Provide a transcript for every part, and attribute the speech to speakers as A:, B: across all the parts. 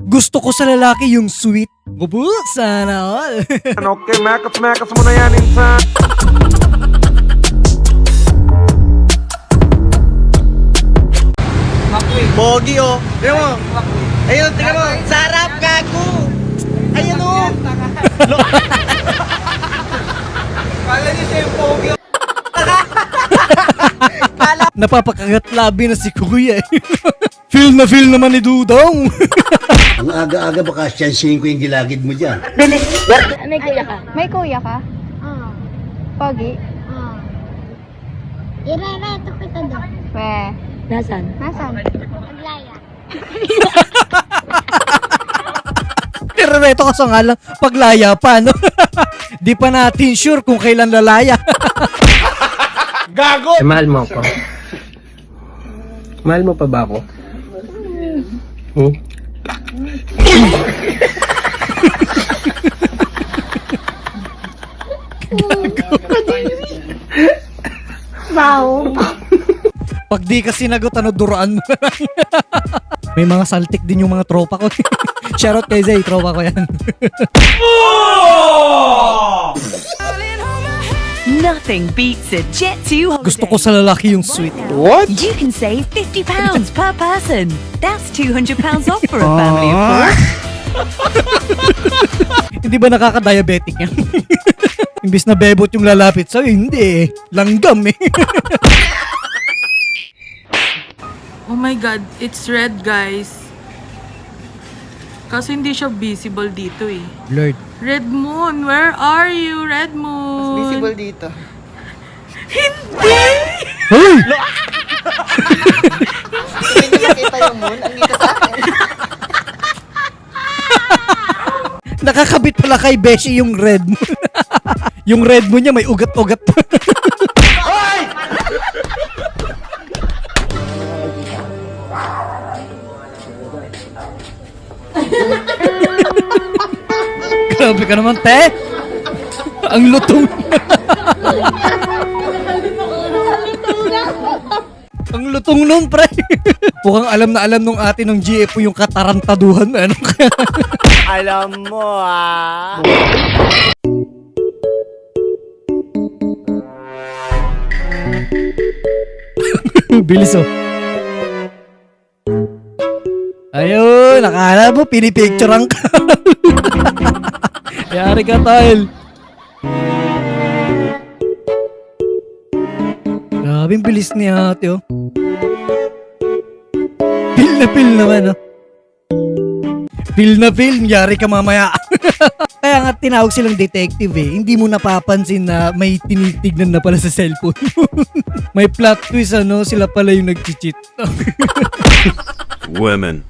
A: Gusto ko sa lalaki yung sweet. Gubu, sana all.
B: Okay, mekas mo na yan, insan.
C: Pogi oh. Tingnan mo. Ayun, tingnan mo. Sarap gago. Ayun oh. Kala niyo siya yung pogi.
A: Napapakagat labi na si Kuya eh. Feel naman ni Dudong.
D: Ang aga-aga baka siyansihin ko yung gilagid mo dyan.
E: May kuya ka? May kuya ka?
F: Oo.
E: Pogi?
F: Oo. Ire-reto kita doon.
E: We. Nasaan?
F: Paglaya.
A: Nirereto ka sa nga lang paglaya pa, no? Di pa natin sure kung kailan lalaya.
B: Gago!
C: Mahal mo ako. Mahal mo pa ba ako?
F: Wow.
A: Pag di ka sinagot, ano, duraan mo na lang. May mga saltik din yung mga tropa ko. Shoutout kay Zay, tropa ko yan.
G: Nothing beats a Jet2 holiday.
A: Gusto ko sa lalaki yung sweet.
B: What?
G: You can save £50 per person. That's £200 off for a family of four.
A: Hindi ba nakaka-diabetic yan? Imbis na bebot yung lalapit sa'yo, hindi eh. Langgam eh.
H: Oh my God, it's red, guys. Kasi hindi siya visible dito eh.
A: Lord.
H: Red Moon, where are you, Red Moon?
C: Visible dito.
H: Hindi!
A: Hey!
C: Hindi niyo makita yung moon. Ang kita sa akin.
A: Nakakabit pala kay Beshi yung red moon. Yung red moon niya may ugat-ugat. Grabe ka naman, te. Ang lutong. Ang lutong nun, pre. Mukhang alam na alam nung ate ng GF yung katarantaduhan. Ano?
C: Alam mo ah.
A: Bilis oh. Ayun, nakala mo, pinipicturean ka. Yari ka, Tile. Grabe, bilis ni ate, oh. Feel naman, oh. Feel, yari ka mamaya. Kaya nga tinawag silang detective eh. Hindi mo napapansin na may tinitignan na pala sa cellphone. May plot twist, ano, sila pala yung nag-cheat.
B: Women.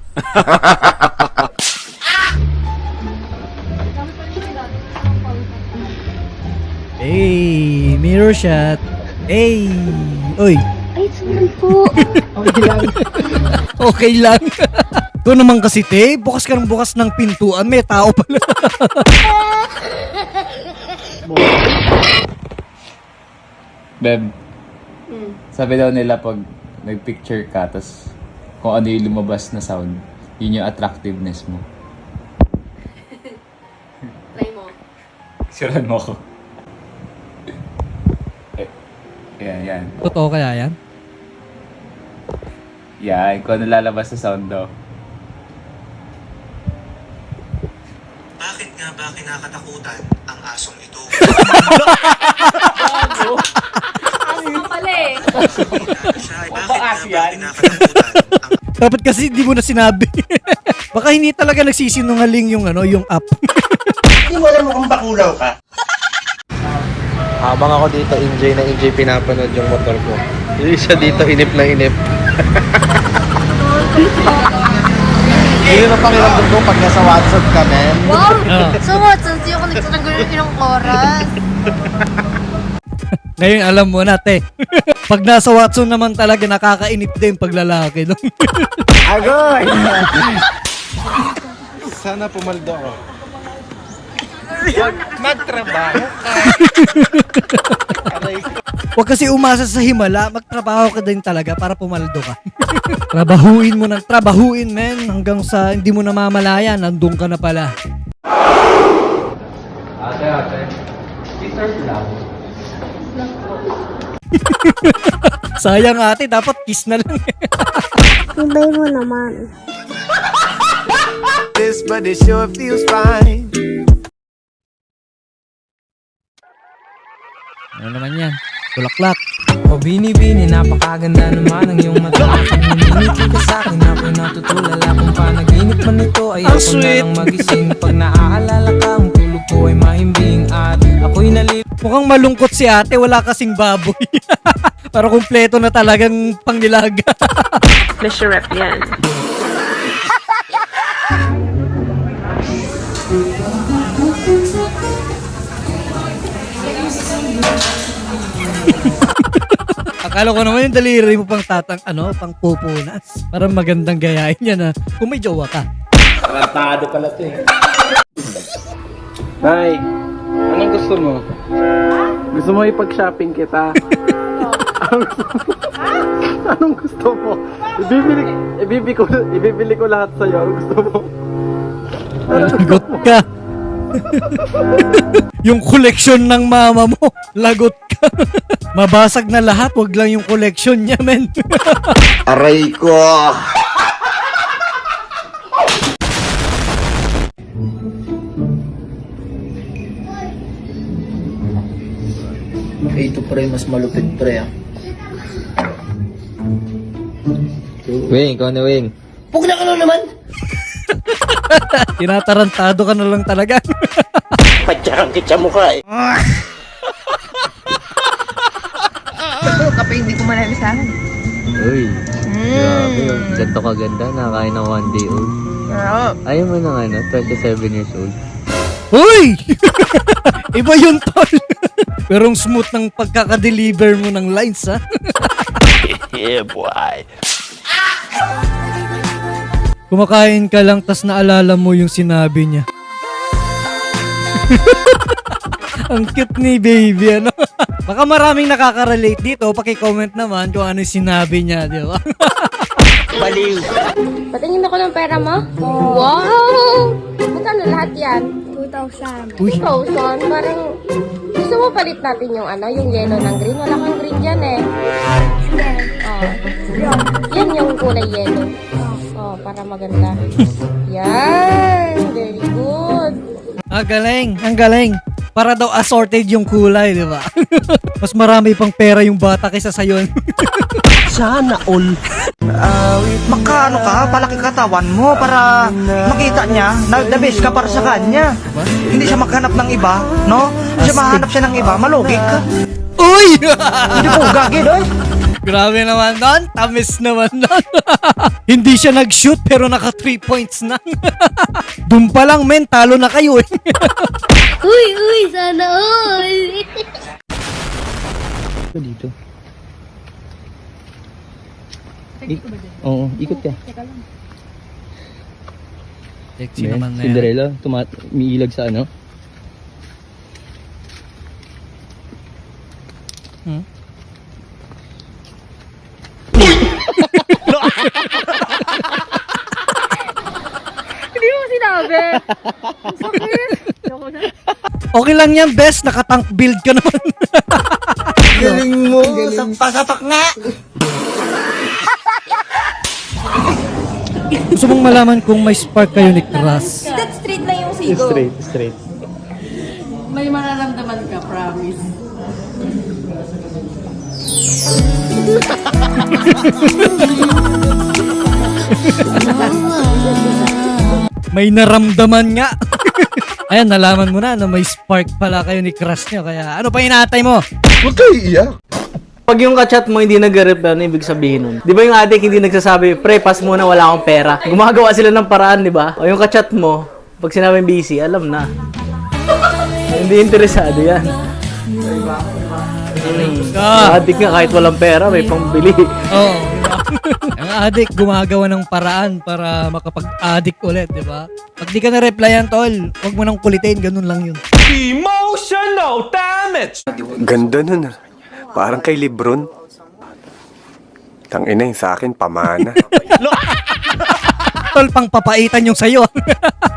A: Hey, mirror shot. Hey, oy.
F: Ay, sorry po.
A: Okay lang. Doon naman kasi, te. Bukas ka ng bukas ng pintuan. May tao pala.
I: Beb, sabi daw nila pag nag-picture ka, tas kung ano yung lumabas na sound, yun yung attractiveness mo.
E: Try mo.
I: Suran mo ko. Yan.
A: Totoo kaya yan?
I: Yan, kung ano lalabas na sound daw.
J: Bakit nga ba kinakatakutan ang asong ito?
E: Aso ka pala eh.
J: Bakit nga ba kinakatakutan ang
A: Dapat kasi di mo na sinabi. Baka hindi talaga nagsisinungaling yung ano, yung app.
D: Hindi mo alam kung bakulaw ka.
C: Habang ako dito, enjoy na enjoy pinapanood yung motor ko. Yung isa dito, inip na inip. Yun ang pakiramdam ko pag nasa WhatsApp ka, men.
E: Wow! So what? Since yung nagtatagal ng oras.
A: Ngayon alam mo na, te. Pag nasa Watson naman talaga, nakakainip din pag lalaki. No?
C: Agoy! Sana pumaldo ako. Magtrabaho ka. Aray ko.
A: Huwag kasi umasa sa himala, magtrabaho ka din talaga para pumaldo ka. Trabahuin mo ng trabahuin, men, hanggang sa hindi mo namamalaya, nandun ka na pala.
I: Ate. Kiss lang.
A: Sayang ate, dapat kiss na lang.
F: Ibay mo naman.
C: This, but it sure feels fine.
A: Ano naman yan? Tulaklak.
C: O bini-bini, napakaganda naman ang iyong mata. Pag ka sa akin, ako'y natutulala. Kung panaginip man ito, ay
A: Ang
C: ako na
A: sweet.
C: lang magising. Pag naaalala ka, ang tulog ko ay mahimbing. At ako'y
A: Mukhang malungkot si ate, wala kasing baboy. Para kumpleto na talagang pangnilaga.
H: Pleasure rep yan.
A: Akala ko naman yung daliri mo pang pang pupunas. Parang magandang gayahin yan na kung may jowa ka.
C: Tarantado pala ito eh. Nay, anong gusto mo? Gusto mo ipag-shopping kita? Anong gusto mo? Ibibili ko lahat sa'yo. Anong gusto mo?
A: Lagot ka. Yung collection ng mama mo, lagot ka. Mabasag na lahat, wag lang yung collection niya, men.
D: Aray ko!
C: Ito pre, mas malupit pre ah. Wing, ikaw na Wing.
D: Huwag na ka na naman!
A: Tinatarantado ka na lang talaga.
D: Patsarang kitsa mukha eh.
E: Kapag hindi ko marami sa akin.
C: Uy, grabe yung ganito kaganda, nakakain ng 1 day old. Ayaw mo ng 27 years old.
A: Uy! Iba yun, tol. Pero ang smooth ng pagkakadeliver mo ng lines, ha?
D: Yeah, boy.
A: Kumakain ka lang tas naalala mo yung sinabi niya. Ang cute ni baby, ano? Baka maraming nakaka-relate dito. Paki-comment naman kung ano yung sinabi niya, di ba?
D: Baliw.
F: Patingin ako ng pera mo? Wow! Magkano lahat yan? 2,000.
A: Uy.
F: 2,000? Parang gusto mo palit natin yung yung yellow ng green? Wala kang green dyan eh. Oh. Yan yung kulay yellow. Oh, para maganda. Yan! Very good.
A: Ang galing, ang galing. Para daw assorted yung kulay, di ba? Mas marami pang pera yung bata kaysa sa'yo.
C: Sana all. Makano ka, palaki katawan mo para makita niya na the best ka para sa kanya. Hindi siya maghanap ng iba, no? Hindi siya mahanap siya ng iba, malugig ka.
A: Uy!
C: Hindi po gagi, doy.
A: Grabe naman nun. Tamis naman nun. Hindi siya nag-shoot pero naka 3 points na. Doon pa lang, men. Talo na kayo eh.
F: Uy, sana all.
C: Dito. Oo, ikot ka.
A: Sexy naman na yan.
C: Cinderella, umiilag sa ano?
E: Hindi mo sinabi. Ang sakit.
A: Okay lang yan, best. Nakatank build ka naman.
C: Galing mo, sapak nga.
A: Gusto mong malaman kung may spark kayo ni Crush?
E: That straight lang yung sigo.
C: Straight.
H: May mararamdaman ka, promise.
A: May naramdaman nga. Ayan, nalaman mo na may spark pala kayo ni Crush nyo. Kaya ano pa inaatay mo?
D: Huwag kayo iiyak.
C: Pag yung kachat mo hindi nag-reply, ano ibig sabihin nun? Di ba yung adik hindi nagsasabi, pre, pass muna, wala akong pera. Gumagawa sila ng paraan, di ba? O yung kachat mo, pag sinabing busy, alam na. Hindi interesado yan. Adik nga, kahit walang pera, may pangbili.
A: Oo. Ang addict gumagawa ng paraan para makapag-addict ulit, di ba? Pag di ka na-replyan, tol, huwag mo nang kulitin, ganun lang yun.
B: Emotional damage!
K: Ganda nun ah.
B: Parang kay Lebron. Tangina yung sa akin, pamana.
A: Tol, pang papaitan yung sayo.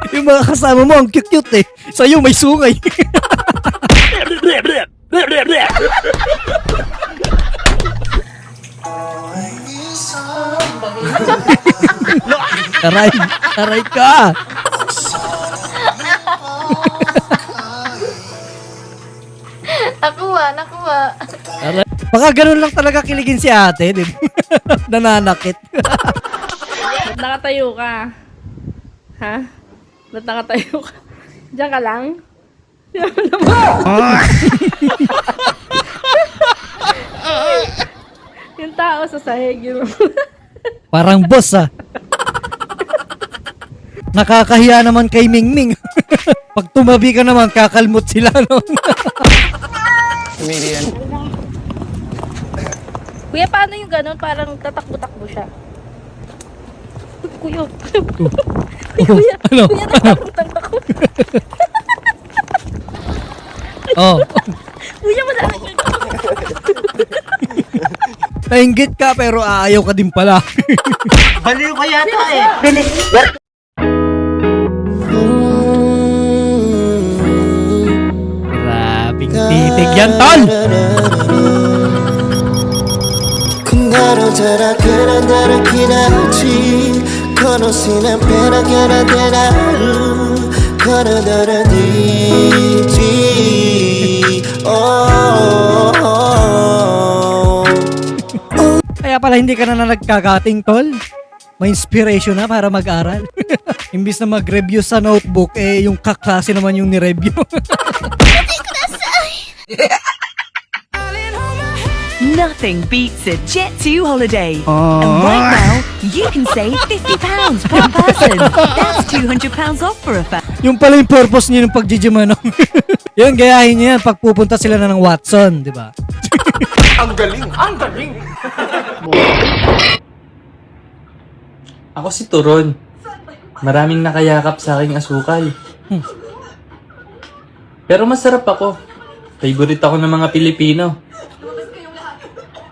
A: Yung mga kasama mo, ang cute-cute eh. Sa'yo may sungay. Taray, taray ka.
E: Nakuha.
A: Taray. Baka ganun lang talaga kiligin si ate, di ba? Nananakit.
F: Ba't nakatayo ka? Ha? Ba't nakatayo ka? Diyan ka lang? Yung tao sa sahig yun.
A: Parang boss ah. Nakakahiya naman kay Mingming. Pag tumabi ka naman, kakalmot sila, no?
F: Kuya, paano yung ganun? Parang tatakbo-takbo siya. Kuya. Kuya,
A: Ano?
F: kuya, tatakbo-takbo.
A: Oh.
F: Kuya, wala na yun.
A: Nainggit ka pero aayaw ka din pala.
D: Baliw ka yata eh.
A: Grabing titig yan, tol! Kaya pala hindi ka na nagkakating, tol. May inspiration na para mag-aral. Imbis na mag-review sa notebook, eh yung kaklase naman yung ni-review.
G: Nothing beats a Jet2 holiday. And right now, you can save £50 per person. That's £200 off for a family.
A: Yung pala yung purpose niyo ng pagjijimanong. Yun, gayahin niyo yan pag pupunta sila na ng Watson, di ba?
B: Ang galing! Ang galing!
C: Ako si Turon. Maraming nakayakap sa aking asukal. Pero masarap ako. Favorite ako ng mga Pilipino.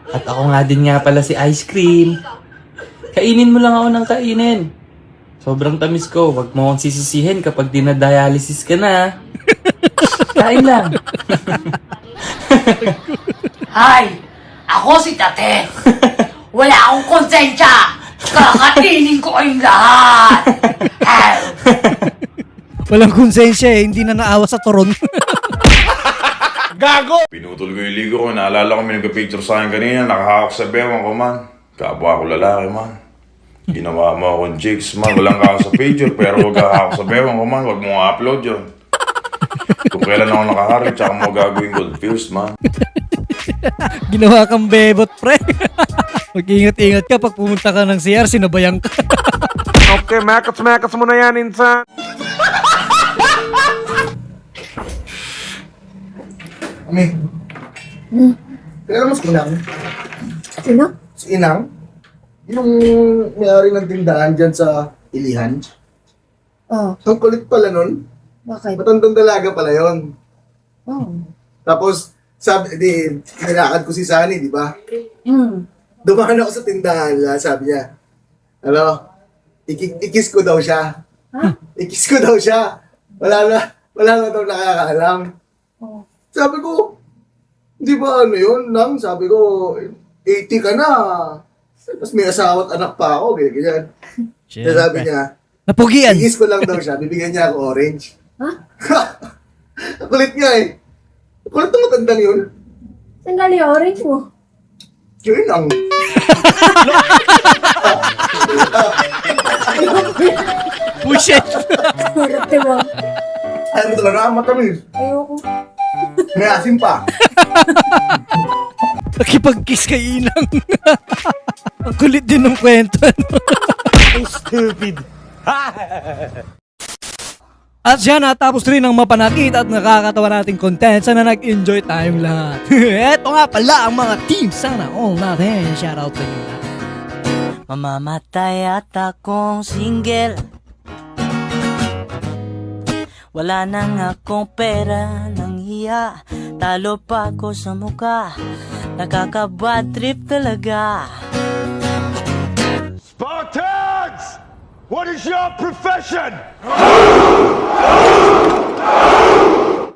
C: At ako nga din nga pala si Ice Cream. Kainin mo lang ako ng kainin. Sobrang tamis ko. Huwag mo akong sisisihin kapag dinadialysis ka na. Kain lang.
K: Hi! Ako si Tate! Wala akong konsensya! Kakatinin ko kayong lahat!
A: Walang konsensya eh, hindi na naawa sa turon.
B: Gago! Pinutol ko yung ligo ko. Naalala ko may nagpa-picture sa akin kanina. Nakahawak sa bewang ko, man. Kapwa ko lalaki, man. Ginawa mo akong jigs, man. Walang kahawak sa picture, pero huwag kahawak sa bewang ko, man. Huwag mo upload yun. Kung kailan ako nakahari, tsaka mo gagawin confused, man.
A: Ginawa kang bebot, pre. Mag-ingat-ingat ka pag pumunta ka ng CR, sinabayan ka.
B: Okay, mekas mo na yan, insan.
L: Ami. Kailan mo si Inang?
E: Sino?
L: Si Inang? Yung may-ari ng tindahan dyan sa Ilihan.
E: Oh,
L: Ang kulit pala nun.
E: bakit?
L: Matandang dalaga pala yon.
E: Oh.
L: Tapos, sabi, nilakad ko si Sunny, di ba?
E: Hmm.
L: Dumaan ako sa tindahan niya, sabi niya, ikis ko daw siya.
E: Ha?
L: Ikis ko daw siya. Wala na daw nakakaalam.
E: Oh.
L: Sabi ko, di ba ano yun, Nang? Sabi ko, 80 ka na. Tapos may asawa at anak pa ako, ganyan. Kaya sabi niya,
A: Napugian.
L: ikis ko lang daw siya, bibigyan niya ako orange.
E: Ha?
L: Ang kulit nga eh. Ang kulit ng matandang yun.
E: Saan galing yung orange mo?
L: Yun lang.
A: Bullshit.
E: Kurate mo.
L: Ayaw mo talaga, matamis.
E: Ayoko.
L: May asim pa.
A: Nakipag-kiss kay Inang. Ang kulit din ng kwento. Stupid. At siya natapos rin ang mapanakit at nakakatawa nating content. Sana nag-enjoy tayong lahat. Eto nga pala ang mga team. Sana all natin. Shoutout sa inyo lahat.
K: Mamamatay at akong single. Wala nang akong pera ng hiya. Talo pa ako sa muka. Nakaka-bad trip talaga.
M: Spartans! What is your profession?